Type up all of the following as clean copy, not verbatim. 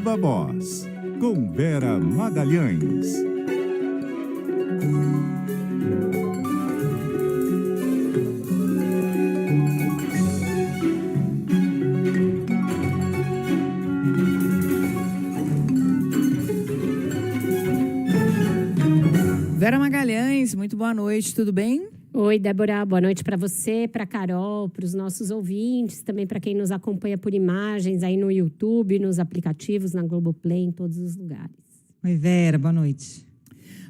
Viva Voz, com Vera Magalhães. Vera Magalhães, muito boa noite, tudo bem? Oi, Débora, boa noite para você, para a Carol, para os nossos ouvintes, também para quem nos acompanha por imagens aí no YouTube, nos aplicativos, na Globoplay, em todos os lugares. Oi, Vera, boa noite.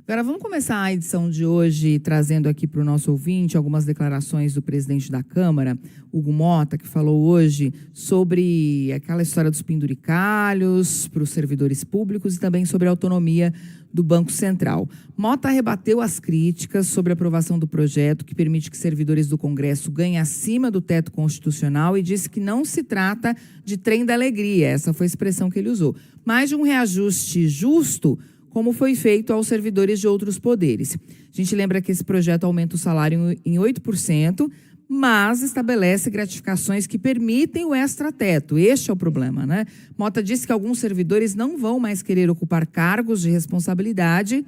Vera, vamos começar a edição de hoje trazendo aqui para o nosso ouvinte algumas declarações do presidente da Câmara, Hugo Motta, que falou hoje sobre aquela história dos penduricalhos para os servidores públicos e também sobre a autonomia do Banco Central. Motta rebateu as críticas sobre a aprovação do projeto que permite que servidores do Congresso ganhem acima do teto constitucional e disse que não se trata de trem da alegria, essa foi a expressão que ele usou, mas de um reajuste justo, como foi feito aos servidores de outros poderes. A gente lembra que esse projeto aumenta o salário em 8%, mas estabelece gratificações que permitem o extrateto. Este é o problema, né? Motta disse que alguns servidores não vão mais querer ocupar cargos de responsabilidade.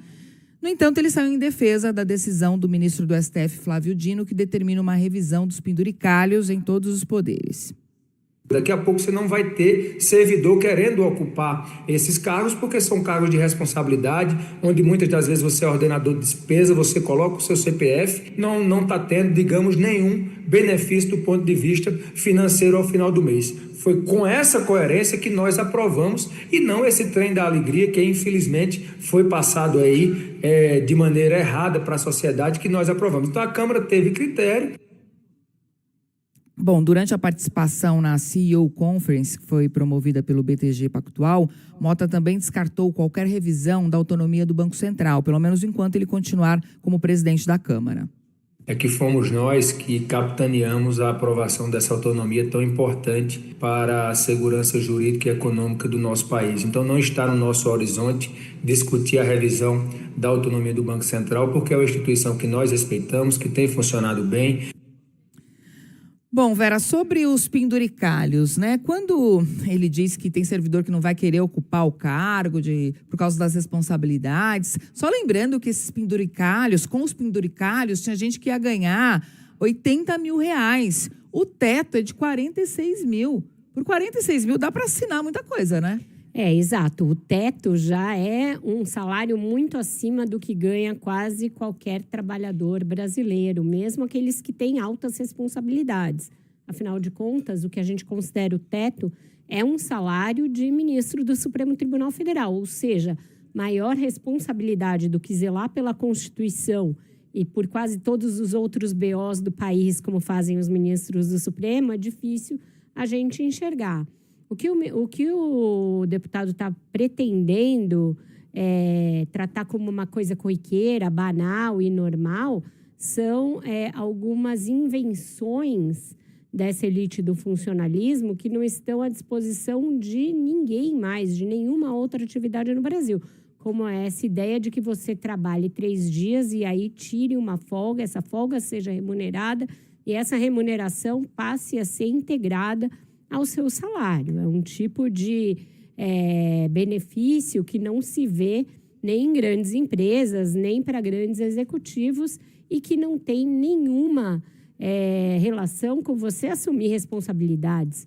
No entanto, ele saiu em defesa da decisão do ministro do STF, Flávio Dino, que determina uma revisão dos penduricalhos em todos os poderes. Daqui a pouco você não vai ter servidor querendo ocupar esses cargos, porque são cargos de responsabilidade, onde muitas das vezes você é ordenador de despesa, você coloca o seu CPF, não está tendo, digamos, nenhum benefício do ponto de vista financeiro ao final do mês. Foi com essa coerência que nós aprovamos e não esse trem da alegria que infelizmente foi passado aí de maneira errada para a sociedade que nós aprovamos. Então a Câmara teve critério. Bom, durante a participação na CEO Conference, que foi promovida pelo BTG Pactual, Motta também descartou qualquer revisão da autonomia do Banco Central, pelo menos enquanto ele continuar como presidente da Câmara. É que fomos nós que capitaneamos a aprovação dessa autonomia tão importante para a segurança jurídica e econômica do nosso país. Então não está no nosso horizonte discutir a revisão da autonomia do Banco Central, porque é uma instituição que nós respeitamos, que tem funcionado bem. Bom, Vera, sobre os penduricalhos, né? Quando ele diz que tem servidor que não vai querer ocupar o cargo por causa das responsabilidades, só lembrando que esses penduricalhos, com os penduricalhos, tinha gente que ia ganhar R$80 mil. O teto é de 46 mil. Por 46 mil dá para assinar muita coisa, né? É, exato. O teto já é um salário muito acima do que ganha quase qualquer trabalhador brasileiro, mesmo aqueles que têm altas responsabilidades. Afinal de contas, o que a gente considera o teto é um salário de ministro do Supremo Tribunal Federal, ou seja, maior responsabilidade do que zelar pela Constituição e por quase todos os outros BOs do país, como fazem os ministros do Supremo, é difícil a gente enxergar. O que o deputado está pretendendo tratar como uma coisa corriqueira, banal e normal são algumas invenções dessa elite do funcionalismo que não estão à disposição de ninguém mais, de nenhuma outra atividade no Brasil. Como essa ideia de que você trabalhe 3 dias e aí tire uma folga, essa folga seja remunerada e essa remuneração passe a ser integrada ao seu salário. É um tipo de benefício que não se vê nem em grandes empresas, nem para grandes executivos e que não tem nenhuma relação com você assumir responsabilidades.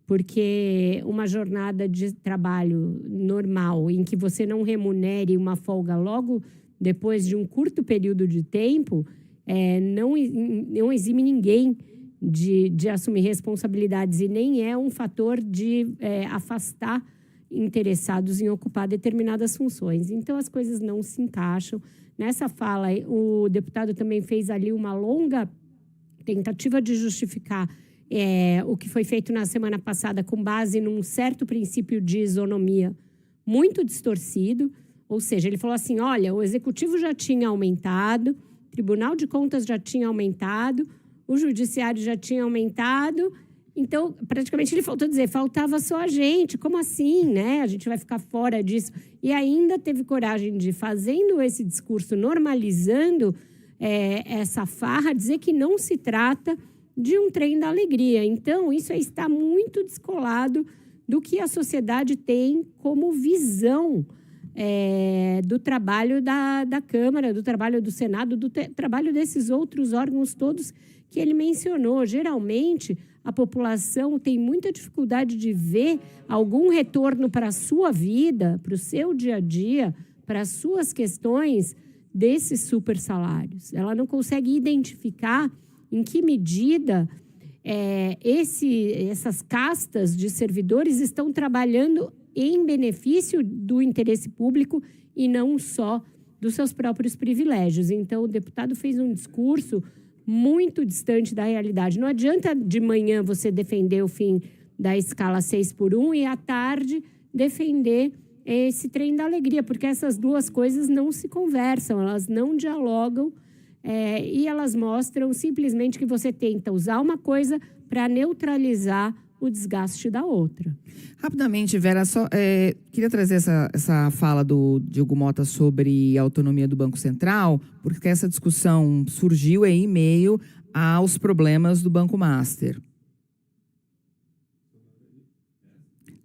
Porque uma jornada de trabalho normal em que você não remunere uma folga logo depois de um curto período de tempo não exime ninguém de assumir responsabilidades e nem é um fator de afastar interessados em ocupar determinadas funções. Então, as coisas não se encaixam. Nessa fala, o deputado também fez ali uma longa tentativa de justificar o que foi feito na semana passada com base num certo princípio de isonomia muito distorcido. Ou seja, ele falou assim, olha, o Executivo já tinha aumentado, o Tribunal de Contas já tinha aumentado, o Judiciário já tinha aumentado, então, praticamente, ele faltou dizer, faltava só a gente, como assim, né? A gente vai ficar fora disso. E ainda teve coragem de, fazendo esse discurso, normalizando essa farra, dizer que não se trata de um trem da alegria. Então, isso aí está muito descolado do que a sociedade tem como visão do trabalho da Câmara, do trabalho do Senado, do trabalho desses outros órgãos todos que ele mencionou. Geralmente, a população tem muita dificuldade de ver algum retorno para a sua vida, para o seu dia a dia, para as suas questões desses super salários. Ela não consegue identificar em que medida essas castas de servidores estão trabalhando em benefício do interesse público e não só dos seus próprios privilégios. Então, o deputado fez um discurso muito distante da realidade. Não adianta de manhã você defender o fim da escala 6x1 e à tarde defender esse trem da alegria, porque essas duas coisas não se conversam, elas não dialogam e elas mostram simplesmente que você tenta usar uma coisa para neutralizar o desgaste da outra. Rapidamente, Vera, só queria trazer essa fala do Diogo Mota sobre a autonomia do Banco Central, porque essa discussão surgiu em meio aos problemas do Banco Master.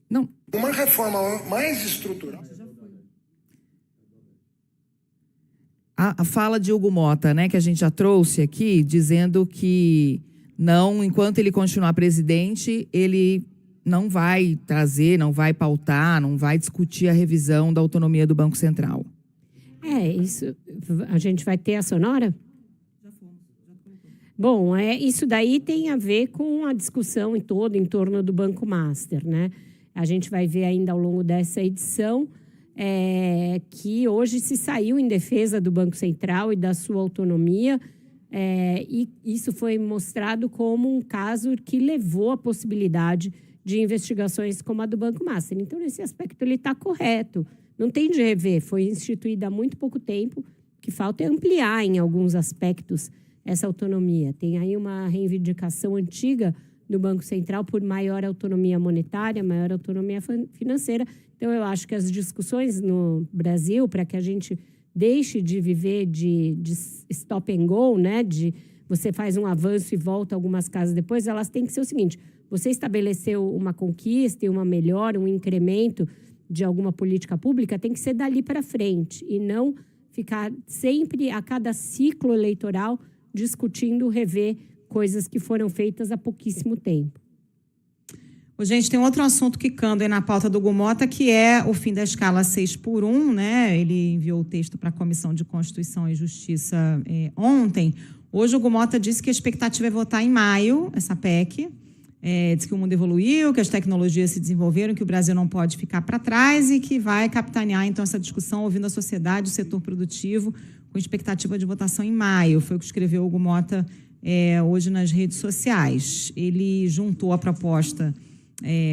Não. Uma reforma mais estrutural. A fala de Diogo Mota, né, que a gente já trouxe aqui, dizendo que não, enquanto ele continuar presidente, ele não vai trazer, não vai pautar, não vai discutir a revisão da autonomia do Banco Central. Isso. A gente vai ter a sonora? Bom, isso daí tem a ver com a discussão em torno do Banco Master, né? A gente vai ver ainda ao longo dessa edição que hoje se saiu em defesa do Banco Central e da sua autonomia, e isso foi mostrado como um caso que levou à possibilidade de investigações como a do Banco Master. Então, nesse aspecto, ele está correto. Não tem de rever. Foi instituída há muito pouco tempo. O que falta é ampliar, em alguns aspectos, essa autonomia. Tem aí uma reivindicação antiga do Banco Central por maior autonomia monetária, maior autonomia financeira. Então, eu acho que as discussões no Brasil, para que a gente deixe de viver de stop and go, né? De você faz um avanço e volta algumas casas depois, elas têm que ser o seguinte: você estabeleceu uma conquista e uma melhora, um incremento de alguma política pública, tem que ser dali para frente e não ficar sempre, a cada ciclo eleitoral, discutindo rever coisas que foram feitas há pouquíssimo tempo. Gente, tem outro assunto quicando aí na pauta do Gumota, que é o fim da escala 6x1, né? Ele enviou o texto para a Comissão de Constituição e Justiça ontem. Hoje o Gumota disse que a expectativa é votar em maio essa PEC. Diz que o mundo evoluiu, que as tecnologias se desenvolveram, que o Brasil não pode ficar para trás e que vai capitanear, então, essa discussão, ouvindo a sociedade, o setor produtivo, com expectativa de votação em maio. Foi o que escreveu o Gumota hoje nas redes sociais. Ele juntou a proposta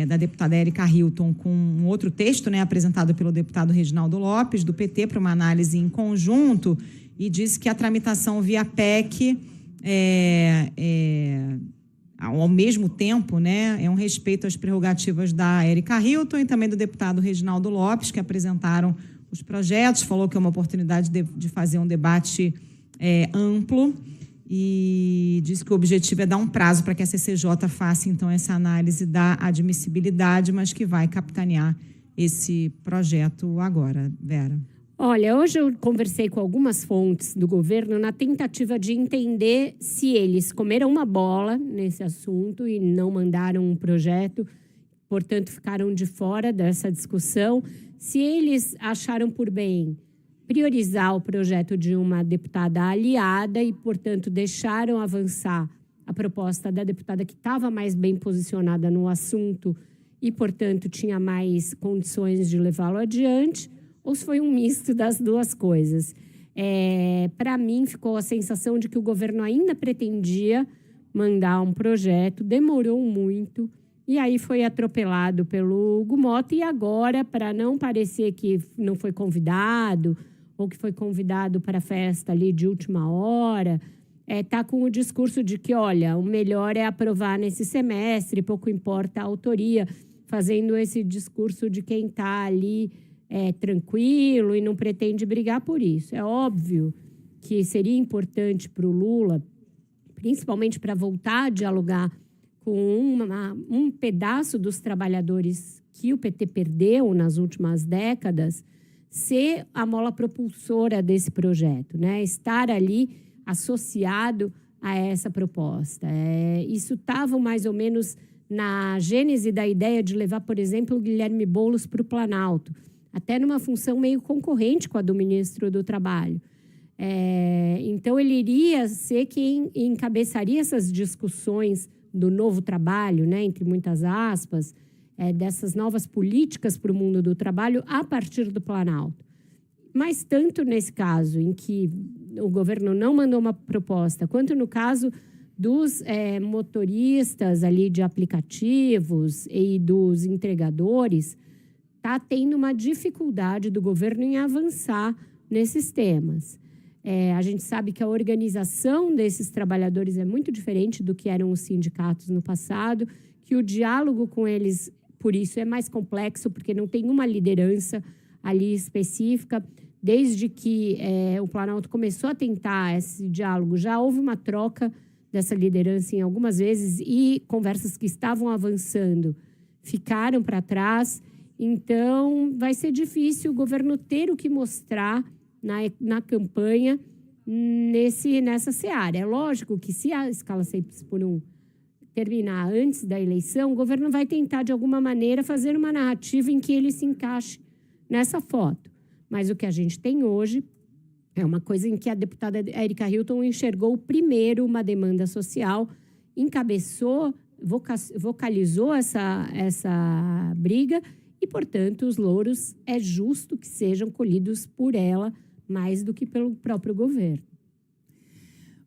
da deputada Érica Hilton com um outro texto, né, apresentado pelo deputado Reginaldo Lopes, do PT, para uma análise em conjunto, e disse que a tramitação via PEC ao mesmo tempo, né, é um respeito às prerrogativas da Érica Hilton e também do deputado Reginaldo Lopes, que apresentaram os projetos, falou que é uma oportunidade de fazer um debate amplo, e disse que o objetivo é dar um prazo para que a CCJ faça, então, essa análise da admissibilidade, mas que vai capitanear esse projeto agora. Vera. Olha, hoje eu conversei com algumas fontes do governo na tentativa de entender se eles comeram uma bola nesse assunto e não mandaram um projeto, portanto, ficaram de fora dessa discussão, se eles acharam por bem priorizar o projeto de uma deputada aliada e, portanto, deixaram avançar a proposta da deputada que estava mais bem posicionada no assunto e, portanto, tinha mais condições de levá-lo adiante, ou se foi um misto das duas coisas. Para mim, ficou a sensação de que o governo ainda pretendia mandar um projeto, demorou muito, e aí foi atropelado pelo Gumota, e agora, para não parecer que não foi convidado, ou que foi convidado para a festa ali de última hora, está com o discurso de que, olha, o melhor é aprovar nesse semestre, pouco importa a autoria, fazendo esse discurso de quem está ali tranquilo e não pretende brigar por isso. É óbvio que seria importante para o Lula, principalmente para voltar a dialogar com um pedaço dos trabalhadores que o PT perdeu nas últimas décadas, ser a mola propulsora desse projeto, né? Estar ali associado a essa proposta. Isso estava mais ou menos na gênese da ideia de levar, por exemplo, o Guilherme Boulos para o Planalto, até numa função meio concorrente com a do ministro do Trabalho. Então, ele iria ser quem encabeçaria essas discussões do novo trabalho, né, entre muitas aspas, dessas novas políticas para o mundo do trabalho a partir do Planalto. Mas tanto nesse caso, em que o governo não mandou uma proposta, quanto no caso dos motoristas ali de aplicativos e dos entregadores, está tendo uma dificuldade do governo em avançar nesses temas. A gente sabe que a organização desses trabalhadores é muito diferente do que eram os sindicatos no passado, que o diálogo com eles, por isso, é mais complexo, porque não tem uma liderança ali específica. Desde que o Planalto começou a tentar esse diálogo, já houve uma troca dessa liderança em algumas vezes e conversas que estavam avançando ficaram para trás. Então, vai ser difícil o governo ter o que mostrar na campanha nessa seara. É lógico que se a escala 6x1 terminar antes da eleição, o governo vai tentar, de alguma maneira, fazer uma narrativa em que ele se encaixe nessa foto. Mas o que a gente tem hoje é uma coisa em que a deputada Érica Hilton enxergou primeiro uma demanda social, encabeçou, vocalizou essa briga e, portanto, os louros é justo que sejam colhidos por ela mais do que pelo próprio governo.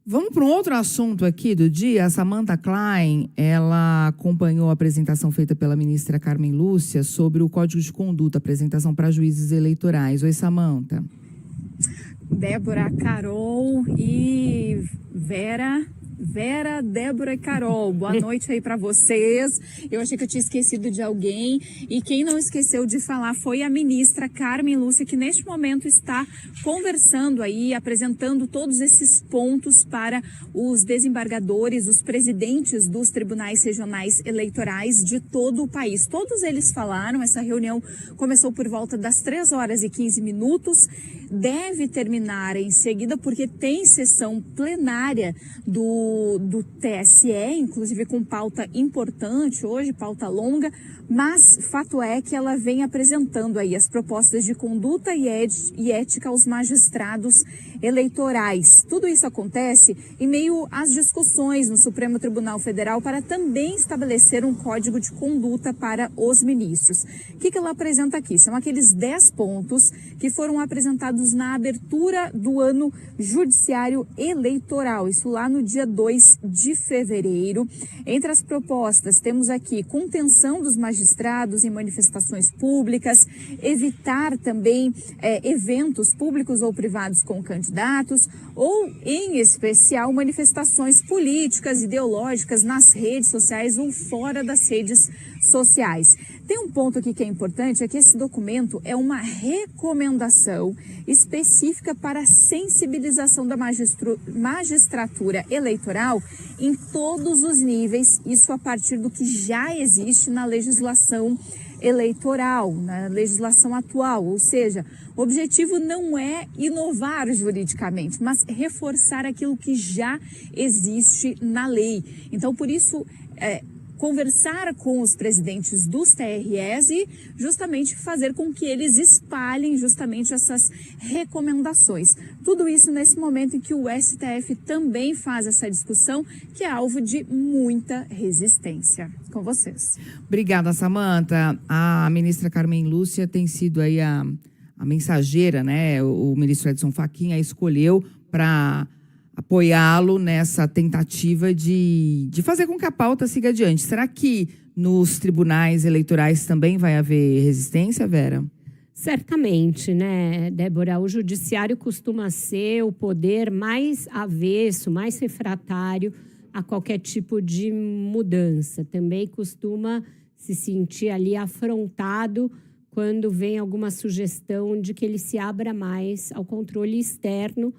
Vamos para um outro assunto aqui do dia. A Samantha Klein, ela acompanhou a apresentação feita pela ministra Carmen Lúcia sobre o Código de Conduta, apresentação para juízes eleitorais. Oi, Samantha. Débora, Carol e Vera, Débora e Carol, boa noite aí para vocês. Eu achei que eu tinha esquecido de alguém e quem não esqueceu de falar foi a ministra Carmen Lúcia, que neste momento está conversando aí, apresentando todos esses pontos para os desembargadores, os presidentes dos tribunais regionais eleitorais de todo o país. Todos eles falaram, essa reunião começou por volta das 3h15, deve terminar em seguida porque tem sessão plenária do TSE, inclusive com pauta importante hoje, pauta longa, mas fato é que ela vem apresentando aí as propostas de conduta e ética aos magistrados eleitorais. Tudo isso acontece em meio às discussões no Supremo Tribunal Federal para também estabelecer um código de conduta para os ministros. O que ela apresenta aqui? São aqueles 10 pontos que foram apresentados na abertura do ano judiciário eleitoral, isso lá no dia 2 de fevereiro. Entre as propostas, temos aqui contenção dos magistrados em manifestações públicas, evitar também eventos públicos ou privados com candidatos, ou, em especial, manifestações políticas, ideológicas nas redes sociais ou fora das redes sociais. Tem um ponto aqui que é importante, é que esse documento é uma recomendação específica para a sensibilização da magistratura eleitoral em todos os níveis, isso a partir do que já existe na legislação eleitoral, na legislação atual, ou seja, o objetivo não é inovar juridicamente, mas reforçar aquilo que já existe na lei. Então, por isso, conversar com os presidentes dos TREs e justamente fazer com que eles espalhem justamente essas recomendações. Tudo isso nesse momento em que o STF também faz essa discussão, que é alvo de muita resistência. Com vocês. Obrigada, Samantha. A ministra Carmen Lúcia tem sido aí a mensageira, né? O ministro Edson Fachin a escolheu para apoiá-lo nessa tentativa de fazer com que a pauta siga adiante. Será que nos tribunais eleitorais também vai haver resistência, Vera? Certamente, né, Débora? O judiciário costuma ser o poder mais avesso, mais refratário a qualquer tipo de mudança. Também costuma se sentir ali afrontado quando vem alguma sugestão de que ele se abra mais ao controle externo,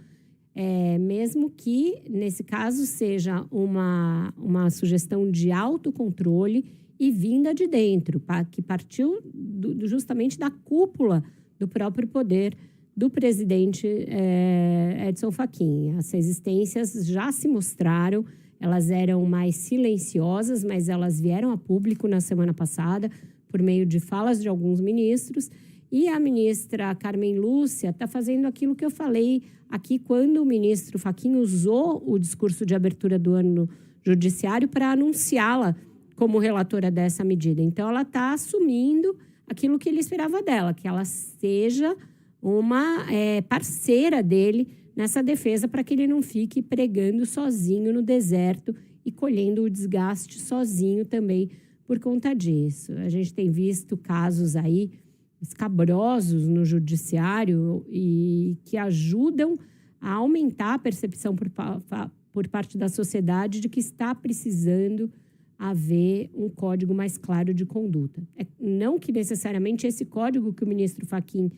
mesmo que, nesse caso, seja uma sugestão de autocontrole e vinda de dentro, que partiu justamente da cúpula do próprio poder do presidente Edson Fachin. As resistências já se mostraram, elas eram mais silenciosas, mas elas vieram a público na semana passada, por meio de falas de alguns ministros, e a ministra Carmen Lúcia está fazendo aquilo que eu falei aqui quando o ministro Fachin usou o discurso de abertura do ano no Judiciário para anunciá-la como relatora dessa medida. Então, ela está assumindo aquilo que ele esperava dela, que ela seja uma parceira dele nessa defesa para que ele não fique pregando sozinho no deserto e colhendo o desgaste sozinho também por conta disso. A gente tem visto casos aí escabrosos no judiciário e que ajudam a aumentar a percepção por parte da sociedade de que está precisando haver um código mais claro de conduta. Não que necessariamente esse código que o ministro Fachin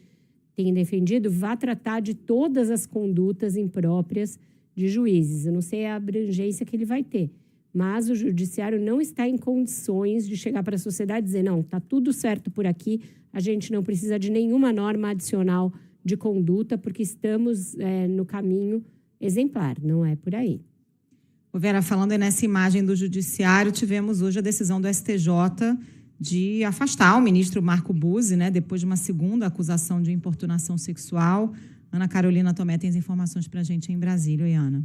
tem defendido vá tratar de todas as condutas impróprias de juízes. Eu não sei a abrangência que ele vai ter, mas o judiciário não está em condições de chegar para a sociedade e dizer, não, está tudo certo por aqui, a gente não precisa de nenhuma norma adicional de conduta, porque estamos no caminho exemplar, não é por aí. Vera, falando aí nessa imagem do judiciário, tivemos hoje a decisão do STJ de afastar o ministro Marco Buzzi, né, depois de uma segunda acusação de importunação sexual. Ana Carolina Tomé tem as informações para a gente em Brasília. Oi, Ana.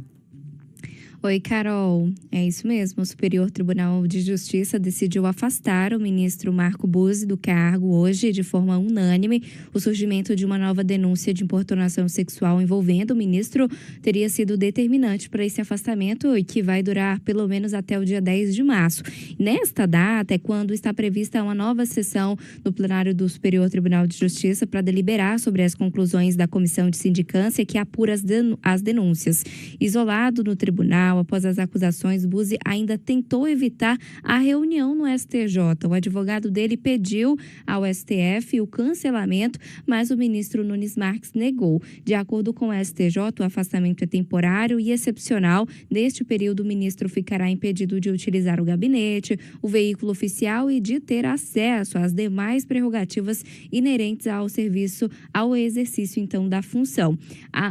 Oi, Carol. É isso mesmo. O Superior Tribunal de Justiça decidiu afastar o ministro Marco Buzzi do cargo hoje, de forma unânime. O surgimento de uma nova denúncia de importunação sexual envolvendo o ministro teria sido determinante para esse afastamento e que vai durar pelo menos até o dia 10 de março. Nesta data é quando está prevista uma nova sessão no plenário do Superior Tribunal de Justiça para deliberar sobre as conclusões da comissão de sindicância que apura as denúncias. Isolado no tribunal, após as acusações, Buzzi ainda tentou evitar a reunião no STJ. O advogado dele pediu ao STF o cancelamento, mas o ministro Nunes Marques negou. De acordo com o STJ, o afastamento é temporário e excepcional. Neste período, o ministro ficará impedido de utilizar o gabinete, o veículo oficial e de ter acesso às demais prerrogativas inerentes ao serviço, ao exercício, então, da função.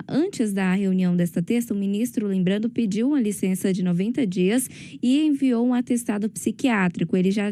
Antes da reunião desta terça, o ministro, lembrando, pediu uma licença de 90 dias e enviou um atestado psiquiátrico. Ele já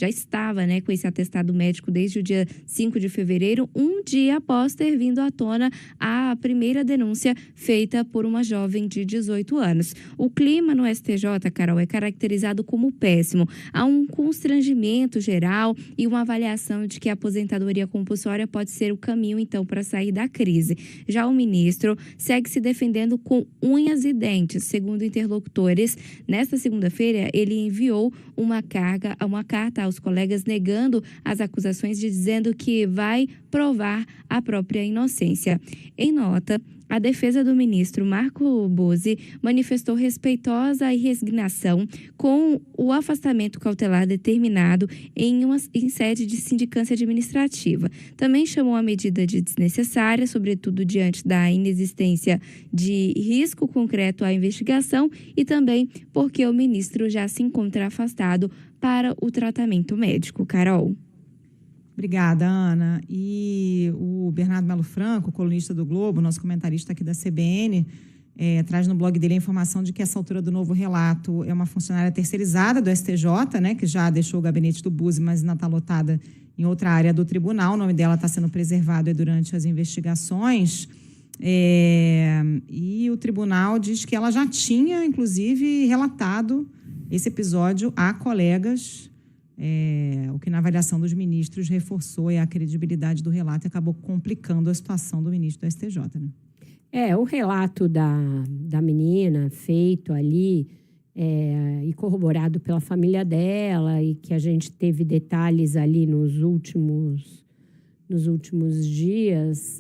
estava, né, com esse atestado médico desde o dia 5 de fevereiro, um dia após ter vindo à tona a primeira denúncia feita por uma jovem de 18 anos. O clima no STJ, Carol, é caracterizado como péssimo. Há um constrangimento geral e uma avaliação de que a aposentadoria compulsória pode ser o caminho, então, para sair da crise. Já o ministro segue se defendendo com unhas e dentes. Segundo interlocutores, nesta segunda-feira, ele enviou uma carta aos colegas negando as acusações e dizendo que vai provar a própria inocência. Em nota, a defesa do ministro Marco Buzzi manifestou respeitosa resignação com o afastamento cautelar determinado em sede de sindicância administrativa. Também chamou a medida de desnecessária, sobretudo diante da inexistência de risco concreto à investigação e também porque o ministro já se encontra afastado para o tratamento médico. Carol. Obrigada, Ana. E o Bernardo Melo Franco, colunista do Globo, nosso comentarista aqui da CBN, traz no blog dele a informação de que essa autora do novo relato é uma funcionária terceirizada do STJ, né, que já deixou o gabinete do Buzzi, mas ainda está lotada em outra área do tribunal. O nome dela está sendo preservado durante as investigações. E o tribunal diz que ela já tinha, inclusive, relatado esse episódio a colegas, o que na avaliação dos ministros reforçou a credibilidade do relato e acabou complicando a situação do ministro do STJ. Né? O relato da menina feito ali e corroborado pela família dela e que a gente teve detalhes ali nos últimos dias,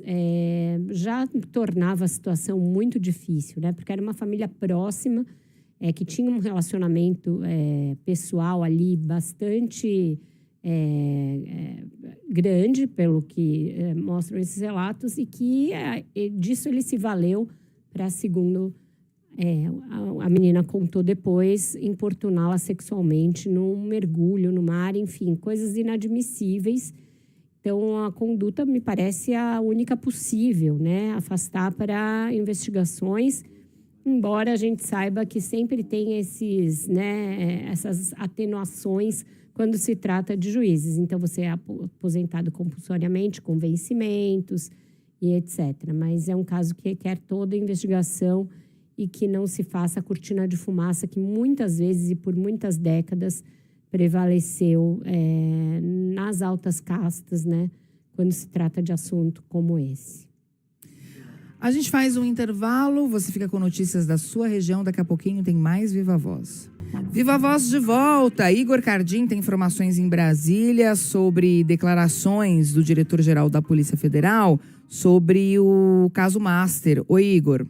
já tornava a situação muito difícil, né? Porque era uma família próxima, que tinha um relacionamento pessoal ali bastante grande, pelo que mostram esses relatos, e que disso ele se valeu para, segundo a menina contou depois, importuná-la sexualmente num mergulho no mar, enfim, coisas inadmissíveis. Então, a conduta me parece a única possível, né? Afastar para investigações, embora a gente saiba que sempre tem essas atenuações quando se trata de juízes. Então, você é aposentado compulsoriamente, com vencimentos e etc. Mas é um caso que requer toda a investigação e que não se faça a cortina de fumaça que muitas vezes e por muitas décadas prevaleceu nas altas castas, né, quando se trata de assunto como esse. A gente faz um intervalo, você fica com notícias da sua região, daqui a pouquinho tem mais Viva Voz. Viva Voz de volta, Igor Cardim tem informações em Brasília sobre declarações do diretor-geral da Polícia Federal sobre o caso Master. Oi, Igor.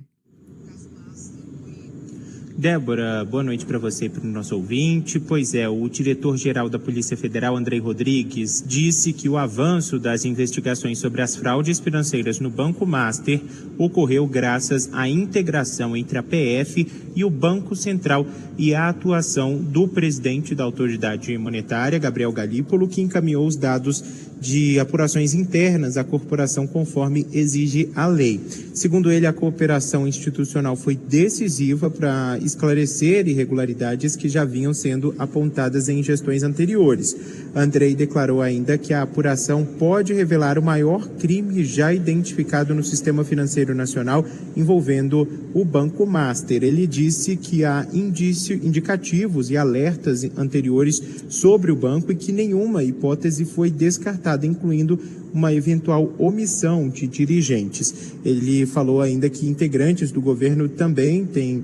Débora, boa noite para você e para o nosso ouvinte. Pois é, o diretor-geral da Polícia Federal, Andrei Rodrigues, disse que o avanço das investigações sobre as fraudes financeiras no Banco Master ocorreu graças à integração entre a PF e o Banco Central e a atuação do presidente da autoridade monetária, Gabriel Galípolo, que encaminhou os dados de apurações internas à corporação conforme exige a lei. Segundo ele, a cooperação institucional foi decisiva para esclarecer irregularidades que já vinham sendo apontadas em gestões anteriores. Andrei declarou ainda que a apuração pode revelar o maior crime já identificado no sistema financeiro nacional envolvendo o Banco Master. Ele disse que há indicativos e alertas anteriores sobre o banco e que nenhuma hipótese foi descartada, incluindo uma eventual omissão de dirigentes. Ele falou ainda que integrantes do governo também têm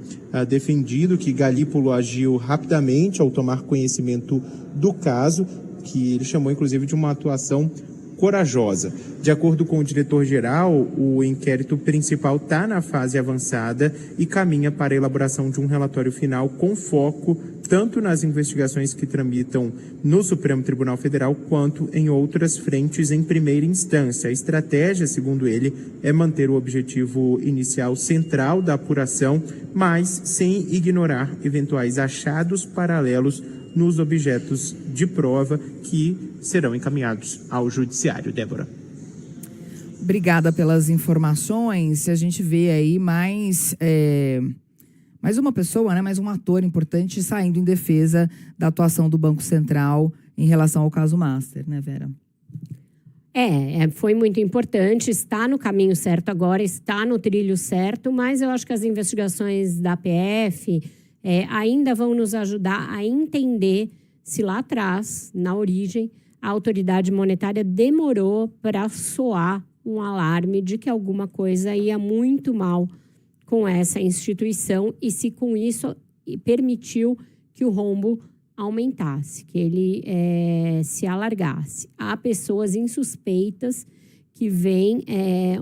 defendido que Galípolo agiu rapidamente ao tomar conhecimento do caso, que ele chamou inclusive de uma atuação corajosa. De acordo com o diretor-geral, o inquérito principal está na fase avançada e caminha para a elaboração de um relatório final com foco tanto nas investigações que tramitam no Supremo Tribunal Federal quanto em outras frentes em primeira instância. A estratégia, segundo ele, é manter o objetivo inicial central da apuração, mas sem ignorar eventuais achados paralelos nos objetos de prova que serão encaminhados ao judiciário. Débora. Obrigada pelas informações. A gente vê aí mais uma pessoa, né, mais um ator importante saindo em defesa da atuação do Banco Central em relação ao caso Master, né, Vera? Foi muito importante, está no caminho certo agora, está no trilho certo, mas eu acho que as investigações da PF ainda vão nos ajudar a entender se lá atrás, na origem, a autoridade monetária demorou para soar um alarme de que alguma coisa ia muito mal com essa instituição e se com isso permitiu que o rombo aumentasse, que ele se alargasse. Há pessoas insuspeitas que veem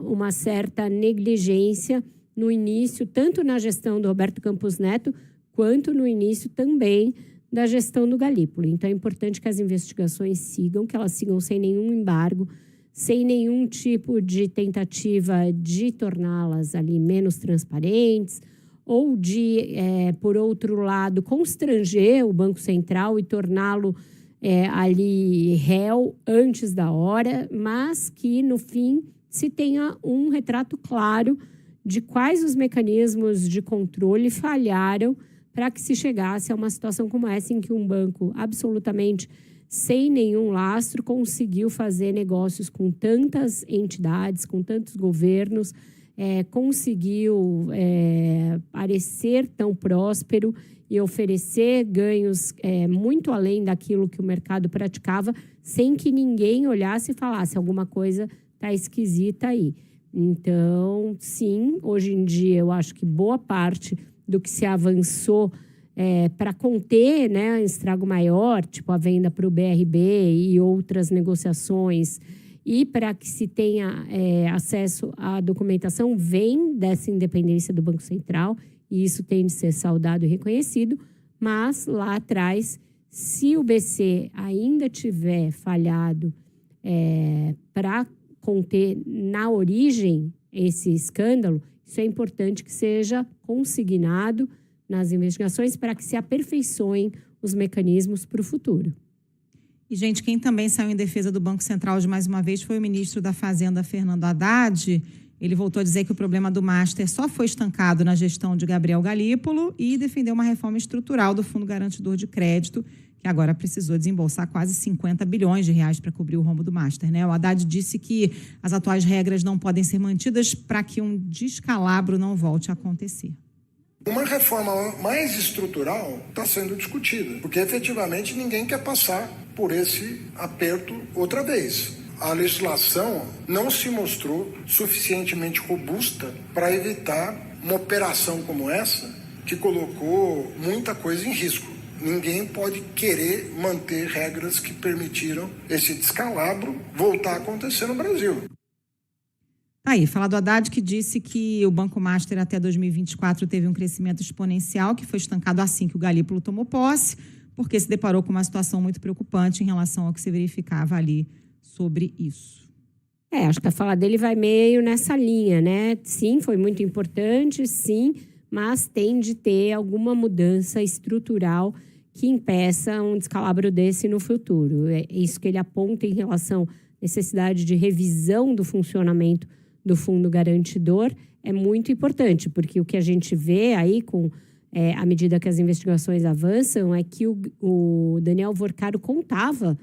uma certa negligência no início, tanto na gestão do Roberto Campos Neto, quanto no início também da gestão do Galípolo. Então, é importante que as investigações sigam, que elas sigam sem nenhum embargo, sem nenhum tipo de tentativa de torná-las ali menos transparentes ou de, por outro lado, constranger o Banco Central e torná-lo ali réu antes da hora, mas que, no fim, se tenha um retrato claro de quais os mecanismos de controle falharam para que se chegasse a uma situação como essa, em que um banco absolutamente sem nenhum lastro conseguiu fazer negócios com tantas entidades, com tantos governos, conseguiu parecer tão próspero e oferecer ganhos muito além daquilo que o mercado praticava, sem que ninguém olhasse e falasse alguma coisa está esquisita aí. Então, sim, hoje em dia eu acho que boa parte do que se avançou para conter, né, um estrago maior, tipo a venda para o BRB e outras negociações, e para que se tenha acesso à documentação, vem dessa independência do Banco Central, e isso tem de ser saudado e reconhecido, mas lá atrás, se o BC ainda tiver falhado para conter na origem esse escândalo, Isso é importante que seja consignado nas investigações para que se aperfeiçoem os mecanismos para o futuro. E, gente, quem também saiu em defesa do Banco Central de mais uma vez foi o ministro da Fazenda, Fernando Haddad. Ele voltou a dizer que o problema do Master só foi estancado na gestão de Gabriel Galípolo e defendeu uma reforma estrutural do Fundo Garantidor de Crédito, que agora precisou desembolsar quase 50 bilhões de reais para cobrir o rombo do Master, né? O Haddad disse que as atuais regras não podem ser mantidas para que um descalabro não volte a acontecer. Uma reforma mais estrutural está sendo discutida, porque efetivamente ninguém quer passar por esse aperto outra vez. A legislação não se mostrou suficientemente robusta para evitar uma operação como essa, que colocou muita coisa em risco. Ninguém pode querer manter regras que permitiram esse descalabro voltar a acontecer no Brasil. Aí, falar do Haddad, que disse que o Banco Master até 2024 teve um crescimento exponencial, que foi estancado assim que o Galípolo tomou posse, porque se deparou com uma situação muito preocupante em relação ao que se verificava ali sobre isso. Acho que a fala dele vai meio nessa linha, né? Sim, foi muito importante, sim, mas tem de ter alguma mudança estrutural que impeça um descalabro desse no futuro. É isso que ele aponta em relação à necessidade de revisão do funcionamento do Fundo Garantidor é muito importante, porque o que a gente vê aí, à medida que as investigações avançam, é que o Daniel Vorcaro contava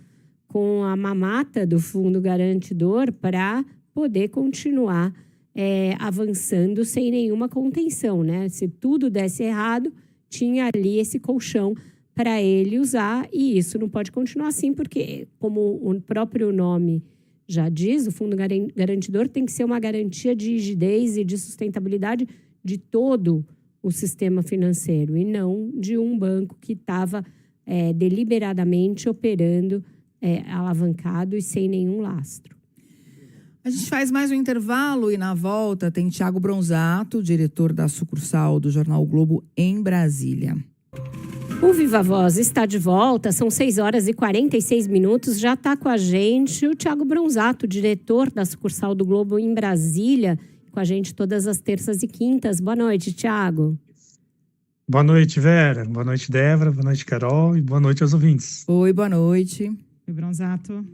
com a mamata do Fundo Garantidor para poder continuar avançando sem nenhuma contenção, né? Se tudo desse errado, tinha ali esse colchão para ele usar, e isso não pode continuar assim, porque, como o próprio nome já diz, o Fundo Garantidor tem que ser uma garantia de rigidez e de sustentabilidade de todo o sistema financeiro, e não de um banco que estava deliberadamente operando alavancado e sem nenhum lastro. A gente faz mais um intervalo e na volta tem Thiago Bronzato, diretor da sucursal do Jornal o Globo em Brasília. O Viva Voz está de volta, são 6h46, já está com a gente o Thiago Bronzato, diretor da sucursal do Globo em Brasília, com a gente todas as terças e quintas. Boa noite, Thiago. Boa noite, Vera. Boa noite, Débora. Boa noite, Carol. E boa noite aos ouvintes. Oi, boa noite. Oi, Bronzato.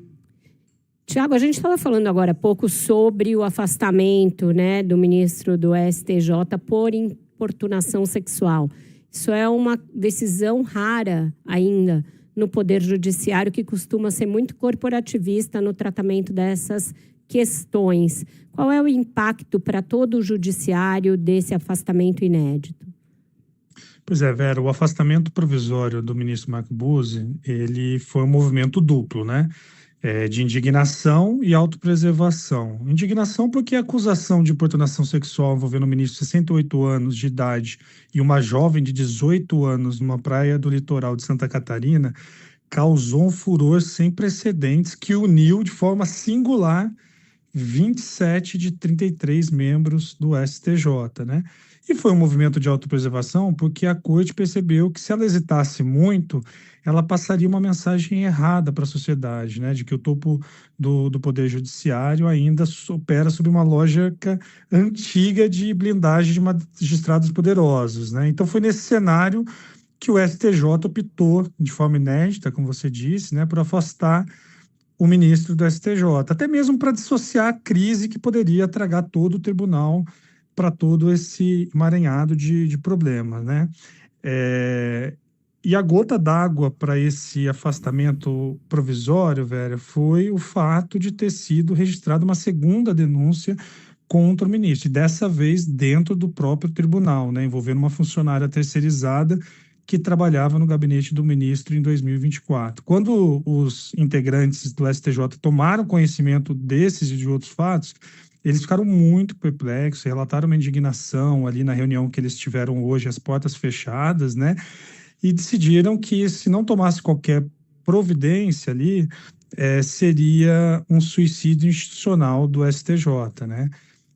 Tiago, a gente estava falando agora há pouco sobre o afastamento, né, do ministro do STJ por importunação sexual. Isso é uma decisão rara ainda no Poder Judiciário, que costuma ser muito corporativista no tratamento dessas questões. Qual é o impacto para todo o Judiciário desse afastamento inédito? Pois é, Vera, o afastamento provisório do ministro Marco Buzzi, ele foi um movimento duplo, né? De indignação e autopreservação. Indignação porque a acusação de importunação sexual envolvendo um ministro de 68 anos de idade e uma jovem de 18 anos numa praia do litoral de Santa Catarina causou um furor sem precedentes que uniu de forma singular 27 de 33 membros do STJ, né? E foi um movimento de autopreservação porque a corte percebeu que se ela hesitasse muito, ela passaria uma mensagem errada para a sociedade, né? De que o topo do Poder Judiciário ainda opera sob uma lógica antiga de blindagem de magistrados poderosos, né? Então foi nesse cenário que o STJ optou, de forma inédita, como você disse, né, por afastar o ministro do STJ, até mesmo para dissociar a crise que poderia tragar todo o tribunal para todo esse emaranhado de problemas, né? E a gota d'água para esse afastamento provisório, Vera, foi o fato de ter sido registrada uma segunda denúncia contra o ministro, e dessa vez dentro do próprio tribunal, né, envolvendo uma funcionária terceirizada que trabalhava no gabinete do ministro em 2024. Quando os integrantes do STJ tomaram conhecimento desses e de outros fatos, eles ficaram muito perplexos, relataram uma indignação ali na reunião que eles tiveram hoje, as portas fechadas, né? E decidiram que, se não tomasse qualquer providência ali, seria um suicídio institucional do STJ, né?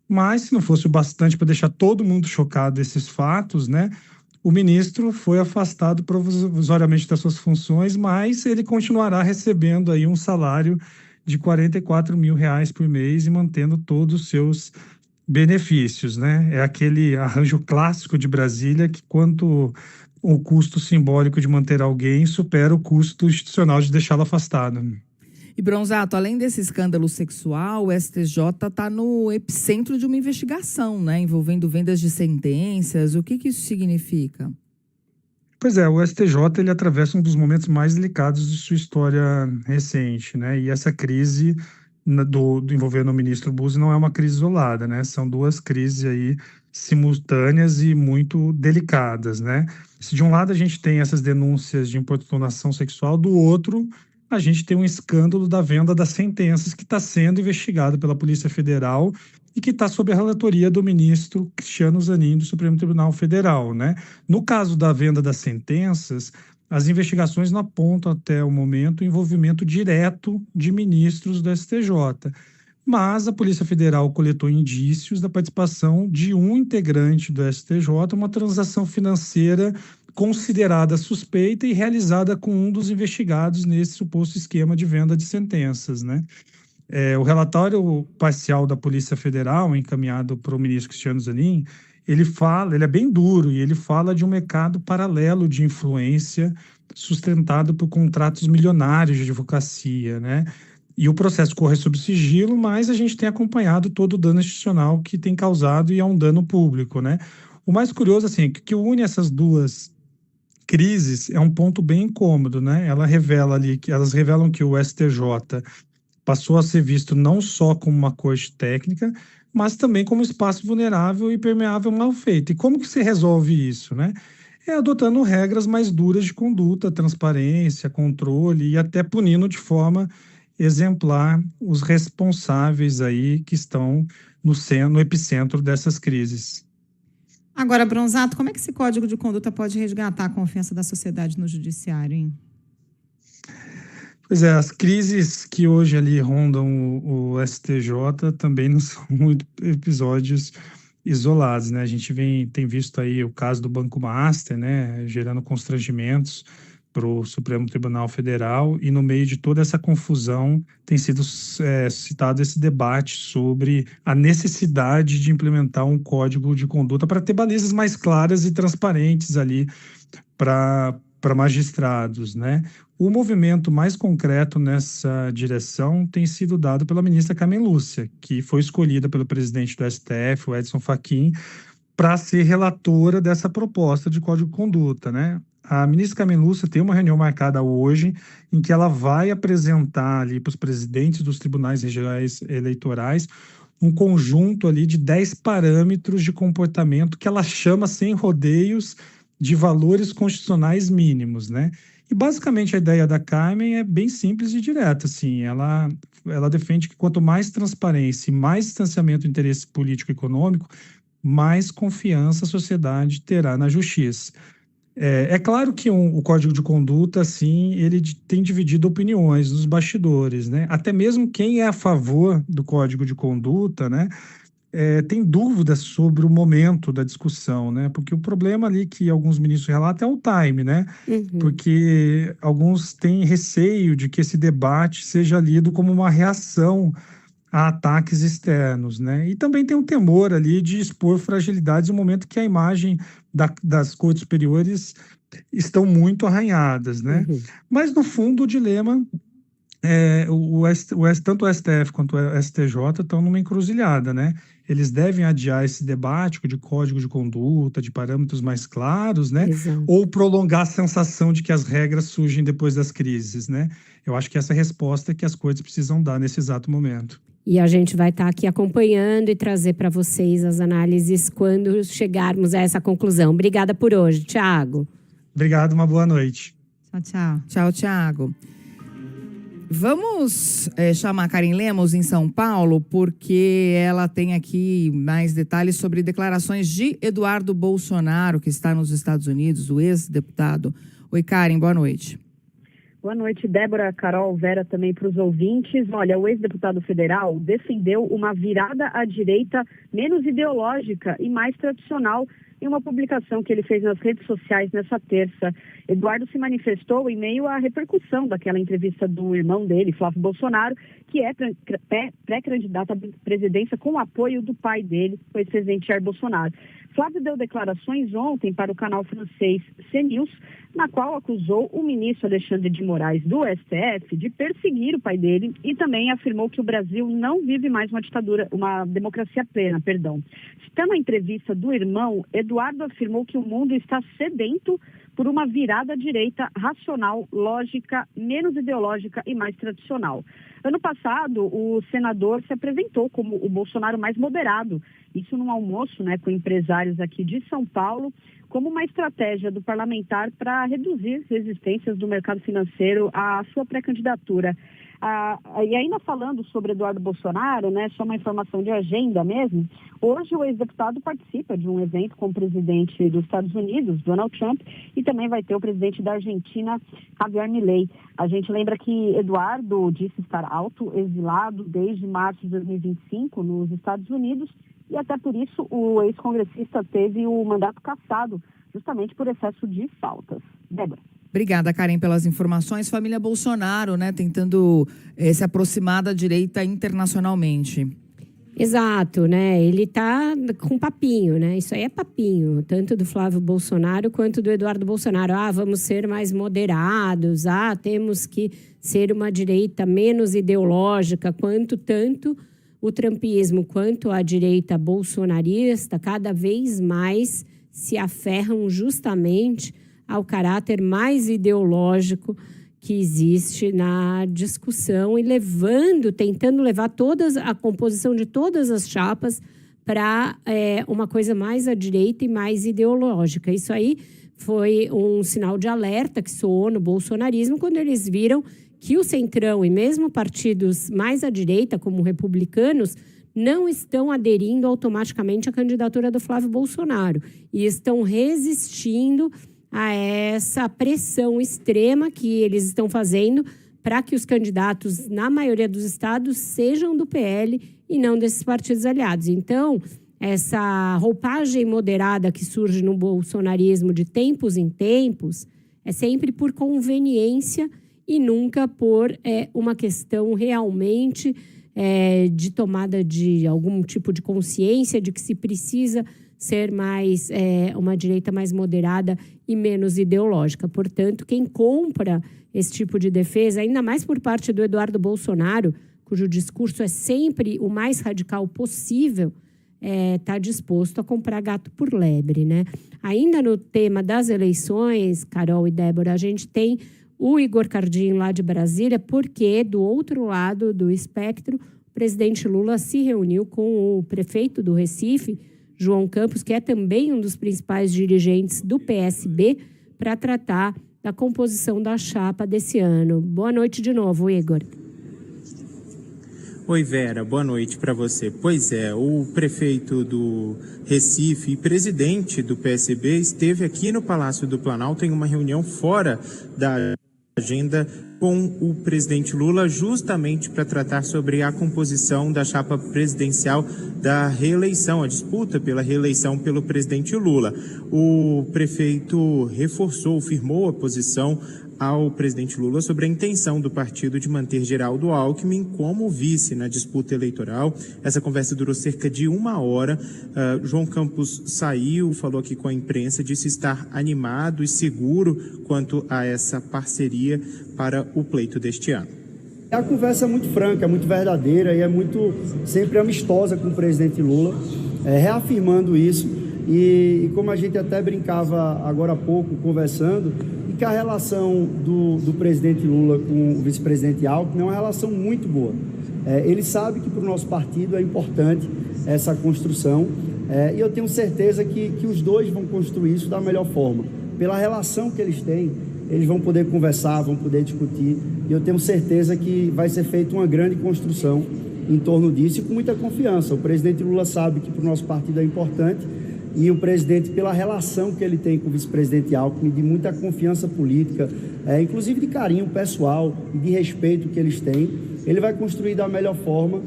Mas, se não fosse o bastante para deixar todo mundo chocado desses fatos, né, o ministro foi afastado provisoriamente das suas funções, mas ele continuará recebendo aí um salário de R$ 44 mil por mês e mantendo todos os seus benefícios, né? É aquele arranjo clássico de Brasília que quanto o custo simbólico de manter alguém supera o custo institucional de deixá-lo afastado. E, Bronzato, além desse escândalo sexual, o STJ está no epicentro de uma investigação, né, envolvendo vendas de sentenças. O que isso significa? Pois é, o STJ ele atravessa um dos momentos mais delicados de sua história recente, né? E essa crise do envolvendo o ministro Buzzi não é uma crise isolada, né? São duas crises aí simultâneas e muito delicadas, né? Se de um lado a gente tem essas denúncias de importunação sexual, do outro a gente tem um escândalo da venda das sentenças que está sendo investigado pela Polícia Federal e que está sob a relatoria do ministro Cristiano Zanin, do Supremo Tribunal Federal, né? No caso da venda das sentenças, as investigações não apontam até o momento o envolvimento direto de ministros do STJ, mas a Polícia Federal coletou indícios da participação de um integrante do STJ, uma transação financeira considerada suspeita e realizada com um dos investigados nesse suposto esquema de venda de sentenças, né? O relatório parcial da Polícia Federal, encaminhado para o ministro Cristiano Zanin, ele é bem duro e ele fala de um mercado paralelo de influência sustentado por contratos milionários de advocacia, né? E o processo corre sob sigilo, mas a gente tem acompanhado todo o dano institucional que tem causado e é um dano público, né? O mais curioso, assim, é que une essas duas crises é um ponto bem incômodo, né? Elas revelam que o STJ passou a ser visto não só como uma corte técnica, mas também como espaço vulnerável e permeável mal feito. E como que se resolve isso, né? É adotando regras mais duras de conduta, transparência, controle e até punindo de forma exemplar os responsáveis aí que estão no epicentro dessas crises. Agora, Bronzato, como é que esse código de conduta pode resgatar a confiança da sociedade no judiciário, hein? Pois é, as crises que hoje ali rondam o STJ também não são muito episódios isolados, né? A gente tem visto aí o caso do Banco Master, né, gerando constrangimentos para o Supremo Tribunal Federal, e no meio de toda essa confusão tem sido citado esse debate sobre a necessidade de implementar um código de conduta para ter balizas mais claras e transparentes ali para magistrados, né? O movimento mais concreto nessa direção tem sido dado pela ministra Carmen Lúcia, que foi escolhida pelo presidente do STF, o Edson Fachin, para ser relatora dessa proposta de código de conduta, né? A ministra Carmen Lúcia tem uma reunião marcada hoje em que ela vai apresentar ali para os presidentes dos tribunais regionais eleitorais um conjunto ali de 10 parâmetros de comportamento que ela chama, sem rodeios, de valores constitucionais mínimos, né? E basicamente a ideia da Carmen é bem simples e direta, assim, ela defende que quanto mais transparência e mais distanciamento do interesse político e econômico, mais confiança a sociedade terá na justiça. É claro que o Código de Conduta, assim, ele tem dividido opiniões nos bastidores, né? Até mesmo quem é a favor do Código de Conduta, né, tem dúvidas sobre o momento da discussão, né? Porque o problema ali que alguns ministros relatam é o time, né? Uhum. Porque alguns têm receio de que esse debate seja lido como uma reação a ataques externos, né? E também tem um temor ali de expor fragilidades no momento que a imagem das cortes superiores estão muito arranhadas, né? Uhum. Mas, no fundo, o dilema, tanto o STF quanto o STJ estão numa encruzilhada, né? Eles devem adiar esse debate de código de conduta, de parâmetros mais claros, né? Exato. Ou prolongar a sensação de que as regras surgem depois das crises, né? Eu acho que essa é a resposta que as cortes precisam dar nesse exato momento. E a gente vai estar aqui acompanhando e trazer para vocês as análises quando chegarmos a essa conclusão. Obrigada por hoje, Thiago. Obrigado, uma boa noite. Tchau, tchau. Tchau, Thiago. Vamos chamar a Karen Lemos em São Paulo, porque ela tem aqui mais detalhes sobre declarações de Eduardo Bolsonaro, que está nos Estados Unidos, o ex-deputado. Oi, Karen, boa noite. Boa noite, Débora, Carol, Vera, também para os ouvintes. Olha, o ex-deputado federal defendeu uma virada à direita menos ideológica e mais tradicional em uma publicação que ele fez nas redes sociais nessa terça. Eduardo se manifestou em meio à repercussão daquela entrevista do irmão dele, Flávio Bolsonaro, que é pré-candidato à presidência com o apoio do pai dele, o ex-presidente Jair Bolsonaro. Flávio deu declarações ontem para o canal francês CNews, na qual acusou o ministro Alexandre de Moraes do STF de perseguir o pai dele e também afirmou que o Brasil não vive mais uma democracia plena, Citando a entrevista do irmão, Eduardo afirmou que o mundo está sedento por uma virada à direita racional, lógica, menos ideológica e mais tradicional. Ano passado, o senador se apresentou como o Bolsonaro mais moderado, isso num almoço, com empresários aqui de São Paulo, como uma estratégia do parlamentar para reduzir resistências do mercado financeiro à sua pré-candidatura. E ainda falando sobre Eduardo Bolsonaro, só uma informação de agenda mesmo, hoje o ex-deputado participa de um evento com o presidente dos Estados Unidos, Donald Trump, e também vai ter o presidente da Argentina, Javier Milei. A gente lembra que Eduardo disse estar autoexilado desde março de 2025 nos Estados Unidos, e até por isso o ex-congressista teve o mandato cassado, justamente por excesso de faltas. Débora. Obrigada, Karen, pelas informações. Família Bolsonaro, tentando se aproximar da direita internacionalmente. Exato, Ele tá com papinho, Isso aí é papinho, tanto do Flávio Bolsonaro quanto do Eduardo Bolsonaro. Vamos ser mais moderados, temos que ser uma direita menos ideológica, tanto o trumpismo quanto a direita bolsonarista cada vez mais se aferram justamente ao caráter mais ideológico que existe na discussão e tentando levar a composição de todas as chapas para uma coisa mais à direita e mais ideológica. Isso aí foi um sinal de alerta que soou no bolsonarismo quando eles viram que o Centrão e mesmo partidos mais à direita, como republicanos, não estão aderindo automaticamente à candidatura do Flávio Bolsonaro e estão resistindo a essa pressão extrema que eles estão fazendo para que os candidatos, na maioria dos estados, sejam do PL e não desses partidos aliados. Então, essa roupagem moderada que surge no bolsonarismo de tempos em tempos é sempre por conveniência e nunca por uma questão realmente de tomada de algum tipo de consciência de que se precisa ser mais uma direita mais moderada e menos ideológica. Portanto, quem compra esse tipo de defesa, ainda mais por parte do Eduardo Bolsonaro, cujo discurso é sempre o mais radical possível, está disposto a comprar gato por lebre, Ainda no tema das eleições, Carol e Débora, a gente tem o Igor Cardinho lá de Brasília, porque do outro lado do espectro, o presidente Lula se reuniu com o prefeito do Recife, João Campos, que é também um dos principais dirigentes do PSB, para tratar da composição da chapa desse ano. Boa noite de novo, Igor. Oi, Vera, boa noite para você. Pois é, o prefeito do Recife e presidente do PSB esteve aqui no Palácio do Planalto em uma reunião fora da agenda com o presidente Lula, justamente para tratar sobre a composição da chapa presidencial da reeleição, a disputa pela reeleição pelo presidente Lula. O prefeito firmou a posição ao presidente Lula sobre a intenção do partido de manter Geraldo Alckmin como vice na disputa eleitoral. Essa conversa durou cerca de 1 hora. João Campos saiu, falou aqui com a imprensa, disse estar animado e seguro quanto a essa parceria para o pleito deste ano. A conversa é muito franca, é muito verdadeira e é muito sempre amistosa com o presidente Lula, reafirmando isso. E como a gente até brincava agora há pouco, conversando, e que a relação do presidente Lula com o vice-presidente Alckmin é uma relação muito boa. Ele sabe que para o nosso partido é importante essa construção, e eu tenho certeza que os dois vão construir isso da melhor forma. Pela relação que eles têm, eles vão poder conversar, vão poder discutir, e eu tenho certeza que vai ser feita uma grande construção em torno disso e com muita confiança. O presidente Lula sabe que para o nosso partido é importante, e o presidente, pela relação que ele tem com o vice-presidente Alckmin, de muita confiança política, inclusive de carinho pessoal e de respeito que eles têm, ele vai construir da melhor forma.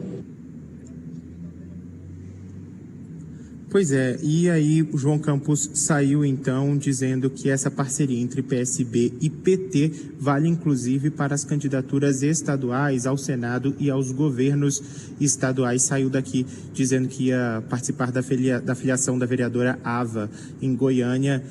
Pois é, e aí o João Campos saiu então dizendo que essa parceria entre PSB e PT vale inclusive para as candidaturas estaduais ao Senado e aos governos estaduais. Saiu daqui dizendo que ia participar da filiação da vereadora Ava em Goiânia,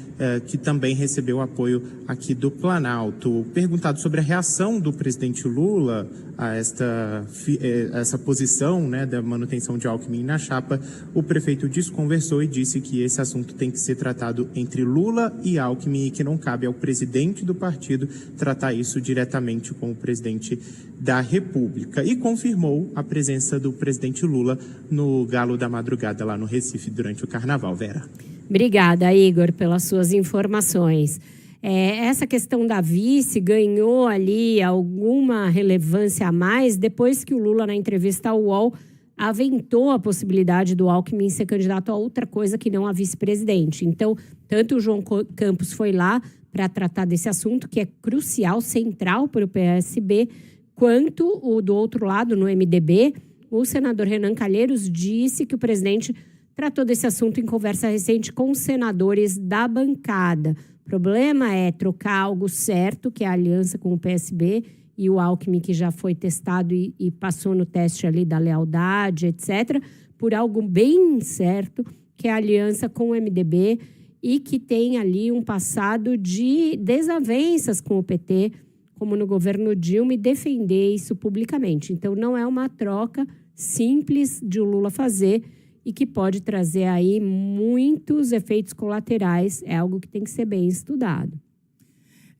que também recebeu apoio aqui do Planalto. Perguntado sobre a reação do presidente Lula a essa posição, né, da manutenção de Alckmin na chapa, o prefeito desconversou e disse que esse assunto tem que ser tratado entre Lula e Alckmin e que não cabe ao presidente do partido tratar isso diretamente com o presidente da República. E confirmou a presença do presidente Lula no Galo da Madrugada lá no Recife durante o Carnaval. Vera. Obrigada, Igor, pelas suas informações. Essa questão da vice ganhou ali alguma relevância a mais depois que o Lula, na entrevista ao UOL, aventou a possibilidade do Alckmin ser candidato a outra coisa que não a vice-presidente. Então, tanto o João Campos foi lá para tratar desse assunto, que é crucial, central para o PSB, quanto o do outro lado, no MDB, o senador Renan Calheiros disse que o presidente tratou desse assunto em conversa recente com os senadores da bancada. O problema é trocar algo certo, que é a aliança com o PSB, e o Alckmin, que já foi testado e passou no teste ali da lealdade, etc., por algo bem incerto, que é a aliança com o MDB e que tem ali um passado de desavenças com o PT, como no governo Dilma, e defender isso publicamente. Então, não é uma troca simples de o Lula fazer e que pode trazer aí muitos efeitos colaterais. É algo que tem que ser bem estudado.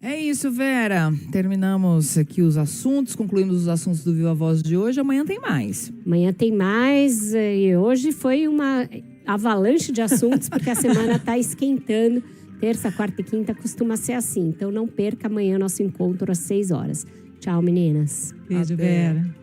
É isso, Vera. Terminamos aqui os assuntos, concluímos os assuntos do Viva Voz de hoje. Amanhã tem mais. Amanhã tem mais. E hoje foi uma avalanche de assuntos, porque a semana está esquentando. Terça, quarta e quinta costuma ser assim. Então não perca amanhã nosso encontro às 6 horas. Tchau, meninas. Beijo, Vera.